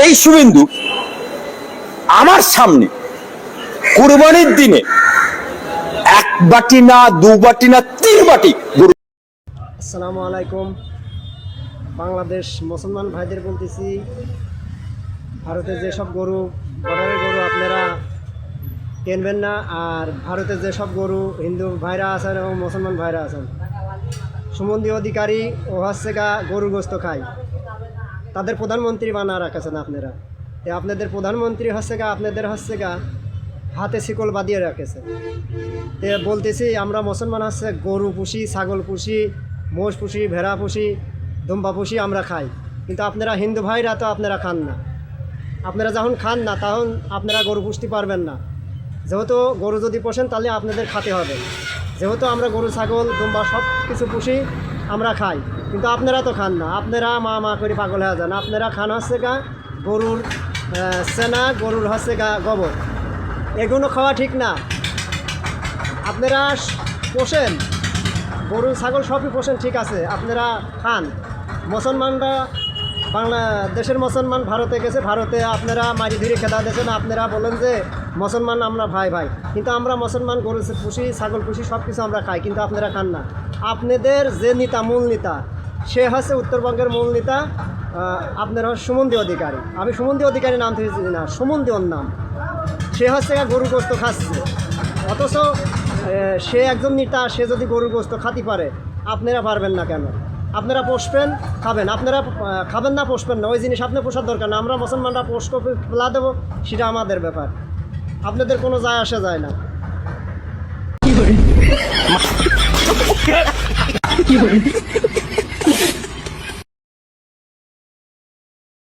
এই শুভেন্দু আমার সামনে কুরবানির দিনে এক বাটি না, দু বাটি না, 3 বাটি গরু। আসসালামু আলাইকুম। বাংলাদেশ মুসলমান ভাইদের বলতেছি, ভারতের যেসব গরু, বর্ডারের গরু আপনারা কিনবেন না। আর ভারতের যেসব গরু হিন্দু ভাইরা আছেন এবং মুসলমান ভাইরা আছেন, সুমন্দি অধিকারী ও হচ্ছে গরুর গোস্ত খায়, তাদের প্রধানমন্ত্রী বানা রাখেছেন আপনারা। আপনাদের প্রধানমন্ত্রী আপনাদের হাতে শিকল বাঁধিয়ে রাখেছে। বলতেছি আমরা মুসলমান গরু পুষি, ছাগল পুষি, মোষ পুষি, ভেড়া পুষি, দুম্বা পুষি, আমরা খাই। কিন্তু আপনারা হিন্দু ভাইরা তো আপনারা খান না। আপনারা যখন খান না তখন আপনারা গরু পুষতে পারবেন না। যেহেতু গরু যদি পোষেন তাহলে আপনাদের খেতে হবে। যেহেতু আমরা গরু, ছাগল, দুম্বা সব কিছু পুষি, আমরা খাই, কিন্তু আপনারা তো খান না। আপনারা মা করে পাগল হয়ে যান। আপনারা খান গরুর সেনা, গরুর গোবর। এগুলো খাওয়া ঠিক না। আপনারা পোষেন গরু, ছাগল সবই পোষেন, ঠিক আছে, আপনারা খান। মুসলমানরা, বাংলাদেশের মুসলমান ভারতে গেছে, ভারতে আপনারা মারি ধীরে খেদা দিয়েছেন। আপনারা বলেন যে মুসলমান আমরা ভাই, কিন্তু আমরা মুসলমান গরু পুষি, ছাগল পুষি, সব কিছু আমরা খাই, কিন্তু আপনারা খান না। আপনাদের যে নেতা, মূল নেতা, সে উত্তরবঙ্গের মূল নেতা, আপনার সুমন্দি অধিকারী। আমি সুমন্দি অধিকারী নাম থেকে চিনি না, সুমন্দি ওর নাম। সে গরু গোস্ত খাচ্ছে, অথচ সে একজন নেতা, সে যদি গরুর গোস্ত খাতে পারে, আপনারা পারবেন না কেন? আপনারা পোষবেন, খাবেন। আপনারা খাবেন না, পোষবেন না, ওই জিনিস আপনার পোষার দরকার না। আমরা মুসলমানরা পোষ ফেলা দেবো, সেটা আমাদের ব্যাপার, আপনাদের কোনো যায় আসা যায় না।